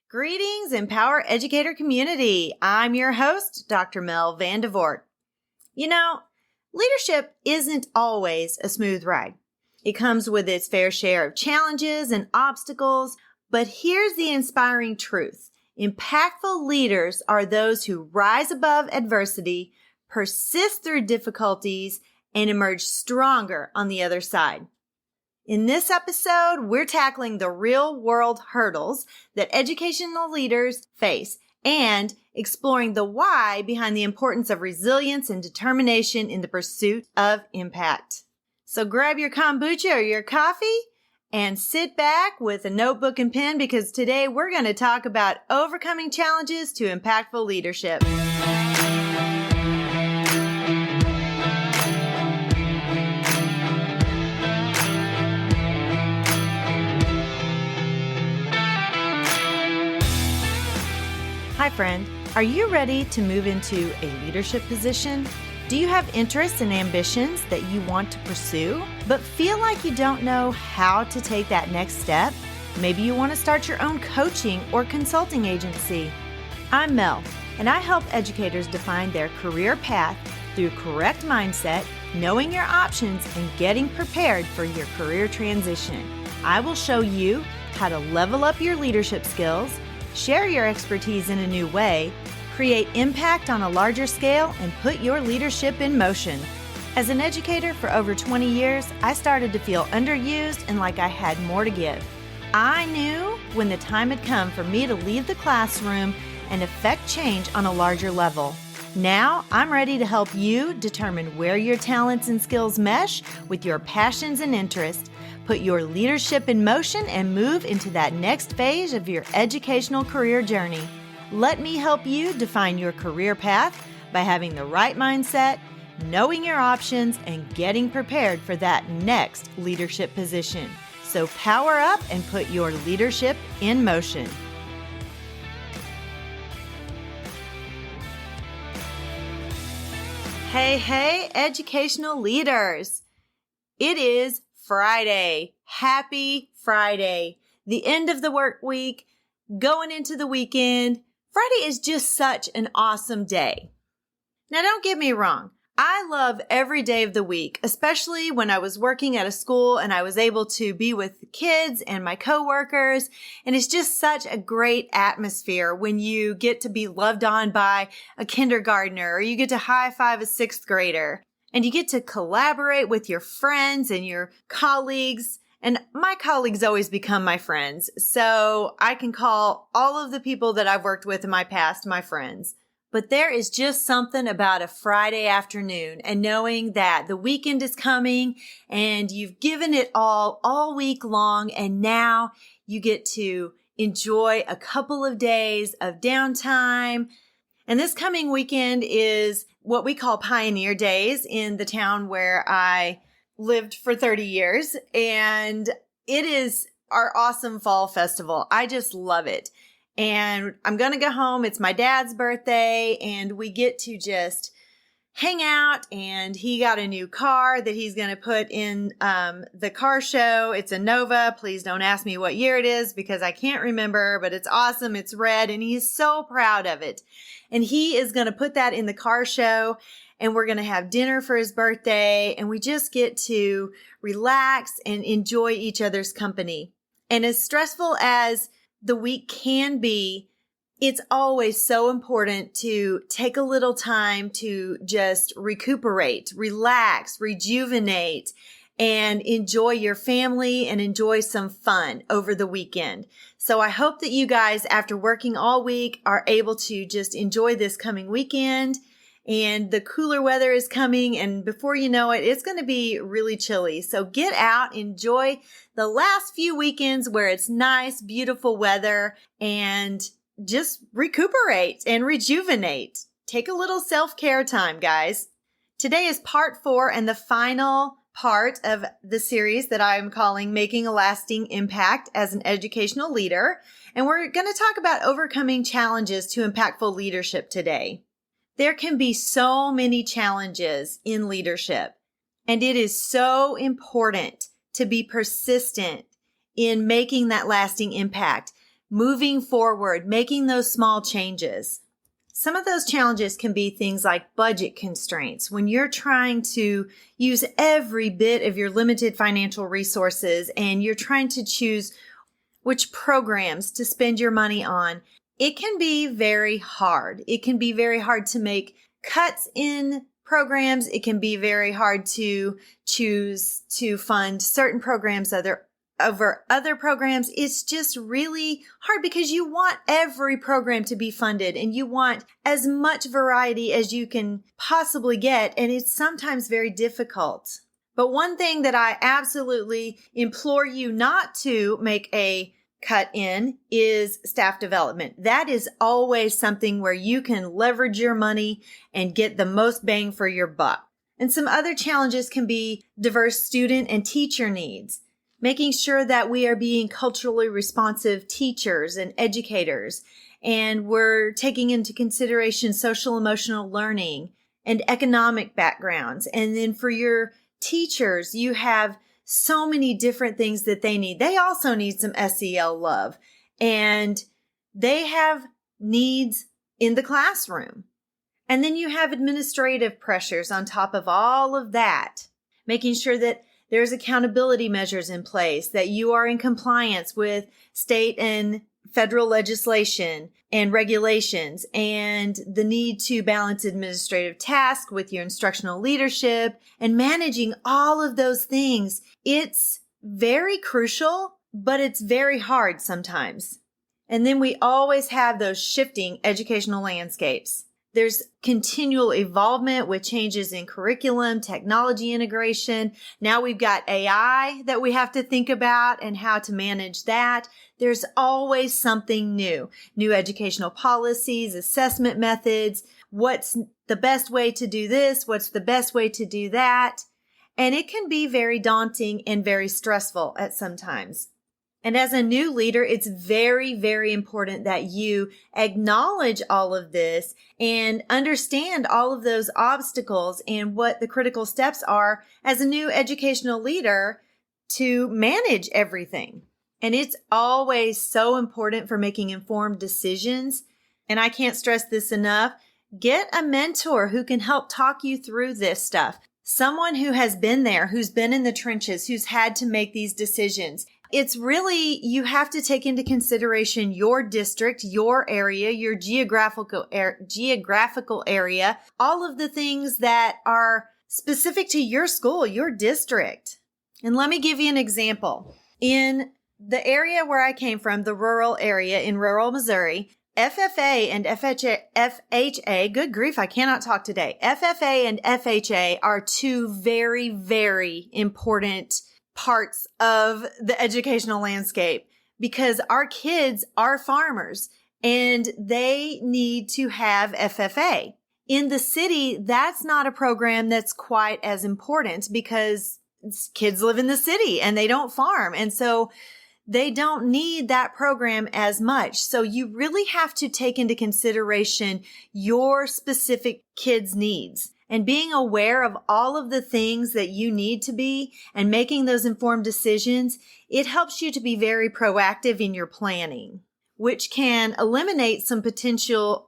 Greetings, Empower Educator community. I'm your host, Dr. Mel Vandevort. You know, leadership isn't always a smooth ride. It comes with its fair share of challenges and obstacles, but here's the inspiring truth. Impactful leaders are those who rise above adversity, persist through difficulties, and emerge stronger on the other side. In this episode, we're tackling the real-world hurdles that educational leaders face and exploring the why behind the importance of resilience and determination in the pursuit of impact. So grab your kombucha or your coffee and sit back with a notebook and pen because today we're going to talk about overcoming challenges to impactful leadership. Hi friend, are you ready to move into a leadership position? Do you have interests and ambitions that you want to pursue, but feel like you don't know how to take that next step? Maybe you want to start your own coaching or consulting agency. I'm Mel, and I help educators define their career path through correct mindset, knowing your options, and getting prepared for your career transition. I will show you how to level up your leadership skills, share your expertise in a new way, create impact on a larger scale, and put your leadership in motion. As an educator for over 20 years, I started to feel underused and like I had more to give. I knew when the time had come for me to leave the classroom and affect change on a larger level. Now, I'm ready to help you determine where your talents and skills mesh with your passions and interests. Put your leadership in motion and move into that next phase of your educational career journey. Let me help you define your career path by having the right mindset, knowing your options, and getting prepared for that next leadership position. So power up and put your leadership in motion. Hey, educational leaders. It is Friday. Happy Friday. The end of the work week, going into the weekend. Friday is just such an awesome day. Now, don't get me wrong. I love every day of the week, especially when I was working at a school and I was able to be with the kids and my coworkers. And it's just such a great atmosphere when you get to be loved on by a kindergartner or you get to high five a sixth grader. And you get to collaborate with your friends and your colleagues. And my colleagues always become my friends. So I can call all of the people that I've worked with in my past my friends. But there is just something about a Friday afternoon and knowing that the weekend is coming and you've given it all week long. And now you get to enjoy a couple of days of downtime. And this coming weekend is what we call Pioneer Days in the town where I lived for 30 years. And it is our awesome fall festival. I just love it. And I'm going to go home. It's my dad's birthday and we get to just hang out. And he got a new car that he's going to put in the car show. It's a Nova. Please don't ask me what year it is because I can't remember, but it's awesome. It's red and he's so proud of it. And he is going to put that in the car show and we're going to have dinner for his birthday and we just get to relax and enjoy each other's company. And as stressful as the week can be, it's always so important to take a little time to just recuperate, relax, rejuvenate, and enjoy your family and enjoy some fun over the weekend. So I hope that you guys, after working all week, are able to just enjoy this coming weekend. And the cooler weather is coming, and before you know it, it's going to be really chilly. So get out, enjoy the last few weekends where it's nice, beautiful weather, and just recuperate and rejuvenate. Take a little self-care time, guys. Today is part 4 and the final part of the series that I'm calling Making a Lasting Impact as an Educational Leader. And we're going to talk about overcoming challenges to impactful leadership today. There can be so many challenges in leadership, and it is so important to be persistent in making that lasting impact. moving forward, making those small changes. Some of those challenges can be things like budget constraints. When you're trying to use every bit of your limited financial resources and you're trying to choose which programs to spend your money on, it can be very hard. It can be very hard to make cuts in programs. It can be very hard to choose to fund certain programs over other programs. It's just really hard because you want every program to be funded and you want as much variety as you can possibly get. And it's sometimes very difficult. But one thing that I absolutely implore you not to make a cut in is staff development. That is always something where you can leverage your money and get the most bang for your buck. And some other challenges can be diverse student and teacher needs, making sure that we are being culturally responsive teachers and educators, and we're taking into consideration social emotional learning and economic backgrounds. And then for your teachers, you have so many different things that they need. They also need some SEL love, and they have needs in the classroom. And then you have administrative pressures on top of all of that, making sure that there's accountability measures in place, that you are in compliance with state and federal legislation and regulations, and the need to balance administrative tasks with your instructional leadership and managing all of those things. It's very crucial, but it's very hard sometimes. And then we always have those shifting educational landscapes. There's continual evolvement with changes in curriculum, technology integration. Now we've got AI that we have to think about and how to manage that. There's always something new educational policies, assessment methods. What's the best way to do this? What's the best way to do that? And it can be very daunting and very stressful at some times. And as a new leader, it's very, very important that you acknowledge all of this and understand all of those obstacles and what the critical steps are as a new educational leader to manage everything. And it's always so important for making informed decisions. And I can't stress this enough. Get a mentor who can help talk you through this stuff. Someone who has been there, who's been in the trenches, who's had to make these decisions. It's really, you have to take into consideration your district, your area, your geographical area, all of the things that are specific to your school, your district. And let me give you an example. In the area where I came from, the rural area in rural Missouri, FFA and FHA, good grief, I cannot talk today. FFA and FHA are two very, very important parts of the educational landscape because our kids are farmers and they need to have FFA. In the city, that's not a program that's quite as important because kids live in the city and they don't farm. And so they don't need that program as much. So you really have to take into consideration your specific kids' needs. And being aware of all of the things that you need to be and making those informed decisions, it helps you to be very proactive in your planning, which can eliminate some potential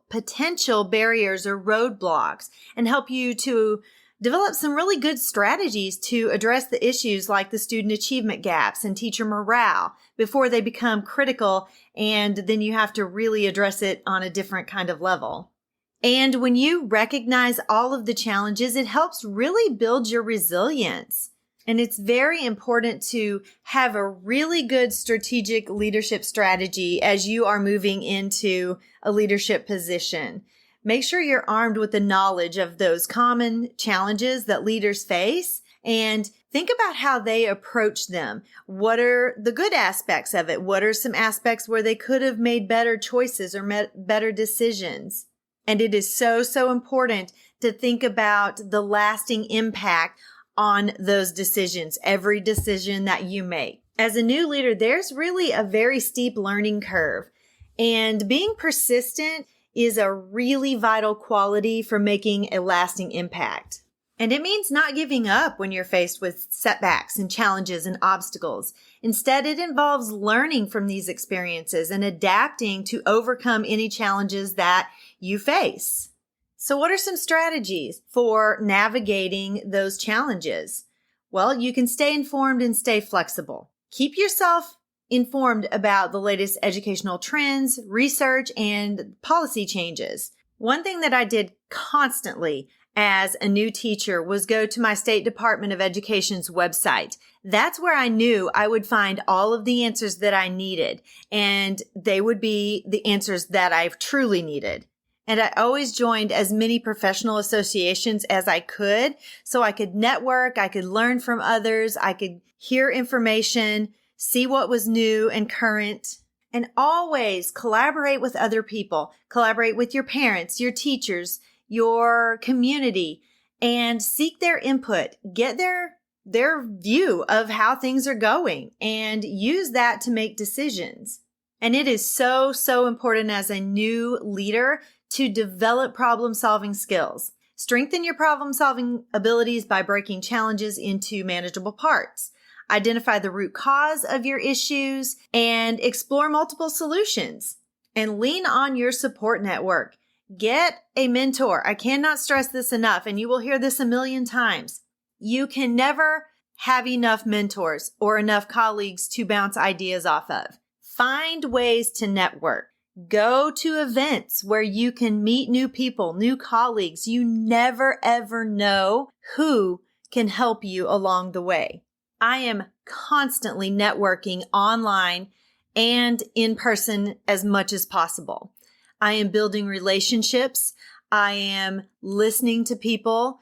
barriers or roadblocks and help you to develop some really good strategies to address the issues like the student achievement gaps and teacher morale before they become critical, and then you have to really address it on a different kind of level. And when you recognize all of the challenges, it helps really build your resilience. And it's very important to have a really good strategic leadership strategy as you are moving into a leadership position. Make sure you're armed with the knowledge of those common challenges that leaders face and think about how they approach them. What are the good aspects of it? What are some aspects where they could have made better choices or better decisions? And it is so, so important to think about the lasting impact on those decisions, every decision that you make. As a new leader, there's really a very steep learning curve. And being persistent is a really vital quality for making a lasting impact. And it means not giving up when you're faced with setbacks and challenges and obstacles. Instead, it involves learning from these experiences and adapting to overcome any challenges that you face. So what are some strategies for navigating those challenges? Well, you can stay informed and stay flexible. Keep yourself informed about the latest educational trends, research, and policy changes. One thing that I did constantly as a new teacher was go to my State Department of Education's website. That's where I knew I would find all of the answers that I needed, and they would be the answers that I truly needed. And I always joined as many professional associations as I could so I could network, I could learn from others, I could hear information, see what was new and current, and always collaborate with other people. Collaborate with your parents, your teachers, your community, and seek their input. Get their view of how things are going and use that to make decisions. And it is so, so important as a new leader to develop problem-solving skills. Strengthen your problem-solving abilities by breaking challenges into manageable parts. Identify the root cause of your issues and explore multiple solutions. And lean on your support network. Get a mentor. I cannot stress this enough, and you will hear this a million times. You can never have enough mentors or enough colleagues to bounce ideas off of. Find ways to network. Go to events where you can meet new people, new colleagues. You never, ever know who can help you along the way. I am constantly networking online and in person as much as possible. I am building relationships. I am listening to people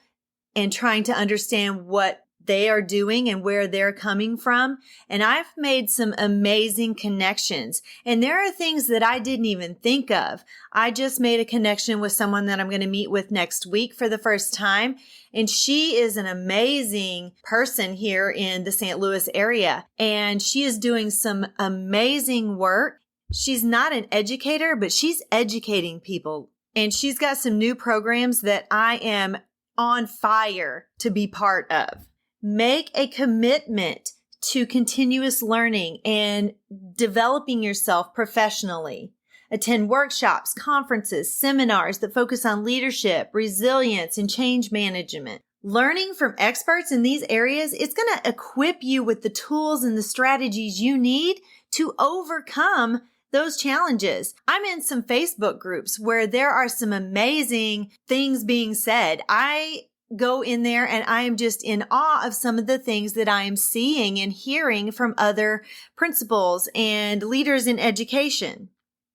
and trying to understand what they are doing and where they're coming from. And I've made some amazing connections. And there are things that I didn't even think of. I just made a connection with someone that I'm going to meet with next week for the first time. And she is an amazing person here in the St. Louis area. And she is doing some amazing work. She's not an educator, but she's educating people. And she's got some new programs that I am on fire to be part of. Make a commitment to continuous learning and developing yourself professionally. Attend workshops, conferences, seminars that focus on leadership, resilience, and change management. Learning from experts in these areas, it's going to equip you with the tools and the strategies you need to overcome those challenges. I'm in some Facebook groups where there are some amazing things being said. I go in there and I am just in awe of some of the things that I am seeing and hearing from other principals and leaders in education.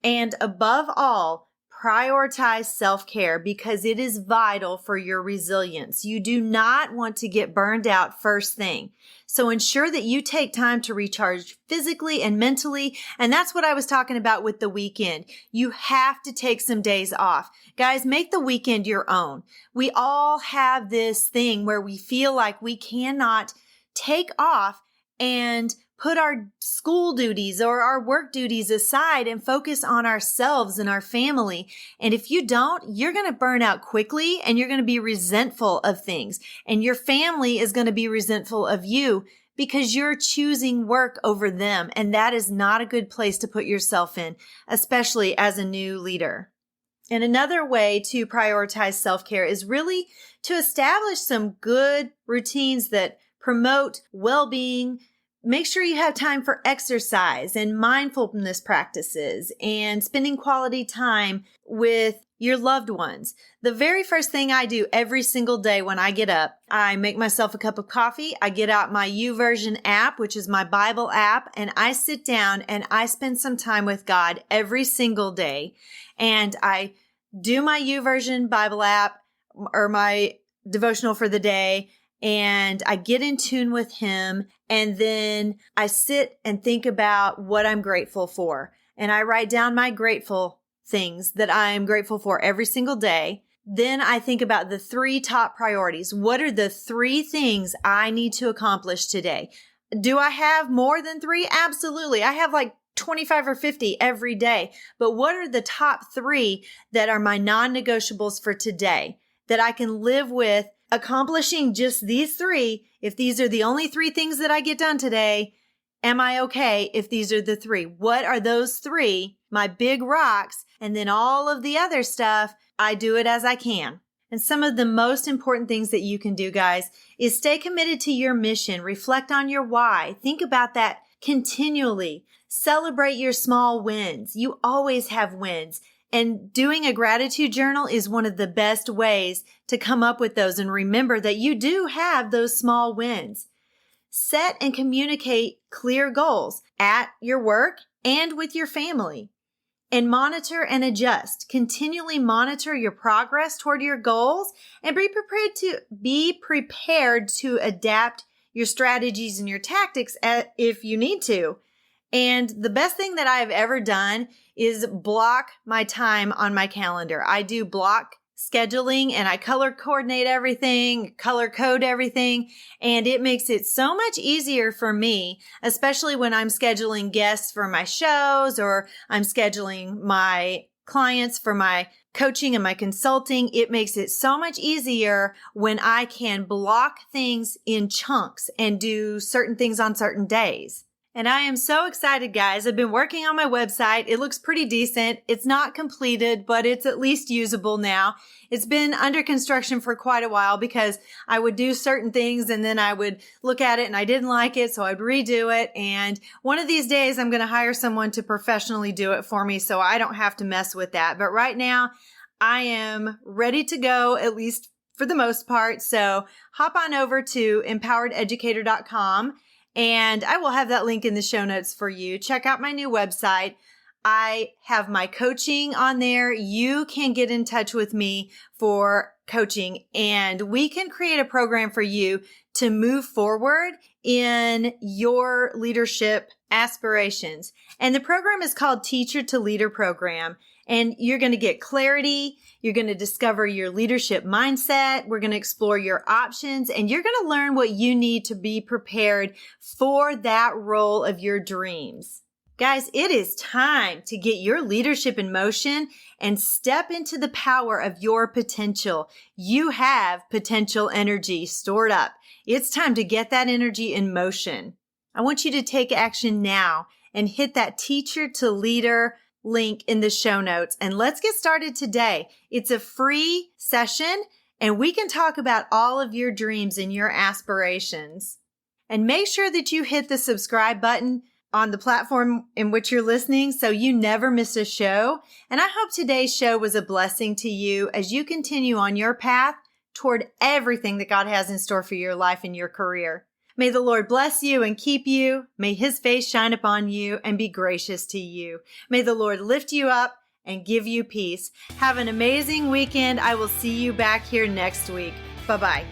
And above all, prioritize self-care because it is vital for your resilience. You do not want to get burned out first thing. So ensure that you take time to recharge physically and mentally. And that's what I was talking about with the weekend. You have to take some days off. Guys, make the weekend your own. We all have this thing where we feel like we cannot take off and put our school duties or our work duties aside and focus on ourselves and our family. And if you don't, you're going to burn out quickly and you're going to be resentful of things. And your family is going to be resentful of you because you're choosing work over them. And that is not a good place to put yourself in, especially as a new leader. And another way to prioritize self-care is really to establish some good routines that promote well-being. Make sure you have time for exercise and mindfulness practices and spending quality time with your loved ones. The very first thing I do every single day when I get up, I make myself a cup of coffee. I get out my YouVersion app, which is my Bible app, and I sit down and I spend some time with God every single day. And I do my YouVersion Bible app or my devotional for the day, and I get in tune with Him. And then I sit and think about what I'm grateful for. And I write down my grateful things that I am grateful for every single day. Then I think about the 3 top priorities. What are the 3 things I need to accomplish today? Do I have more than 3? Absolutely. I have like 25 or 50 every day. But what are the top 3 that are my non-negotiables for today that I can live with accomplishing just these 3, if these are the only 3 things that I get done today, am I okay if these are the 3? What are those 3, my big rocks? And then all of the other stuff, I do it as I can. And some of the most important things that you can do, guys, is stay committed to your mission. Reflect on your why. Think about that continually. Celebrate your small wins. You always have wins. And doing a gratitude journal is one of the best ways to come up with those. And remember that you do have those small wins. Set and communicate clear goals at your work and with your family. And monitor and adjust. Continually monitor your progress toward your goals and be prepared to adapt your strategies and your tactics if you need to. And the best thing that I've ever done is block my time on my calendar. I do block scheduling and I color coordinate everything, color code everything, and it makes it so much easier for me, especially when I'm scheduling guests for my shows or I'm scheduling my clients for my coaching and my consulting. It makes it so much easier when I can block things in chunks and do certain things on certain days. And I am so excited, guys. I've been working on my website. It looks pretty decent. It's not completed, but it's at least usable now. It's been under construction for quite a while because I would do certain things and then I would look at it and I didn't like it, so I'd redo it. And one of these days, I'm going to hire someone to professionally do it for me so I don't have to mess with that. But right now, I am ready to go, at least for the most part. So hop on over to empowerededucator.com. And I will have that link in the show notes for you. Check out my new website. I have my coaching on there. You can get in touch with me for coaching and we can create a program for you to move forward in your leadership aspirations. And the program is called Teacher to Leader Program. And you're going to get clarity. You're going to discover your leadership mindset. We're going to explore your options and you're going to learn what you need to be prepared for that role of your dreams. Guys, it is time to get your leadership in motion and step into the power of your potential. You have potential energy stored up. It's time to get that energy in motion. I want you to take action now and hit that Teacher to Leader link in the show notes. And let's get started today. It's a free session and we can talk about all of your dreams and your aspirations. And make sure that you hit the subscribe button on the platform in which you're listening so you never miss a show. And I hope today's show was a blessing to you as you continue on your path toward everything that God has in store for your life and your career. May the Lord bless you and keep you. May his face shine upon you and be gracious to you. May the Lord lift you up and give you peace. Have an amazing weekend. I will see you back here next week. Bye-bye.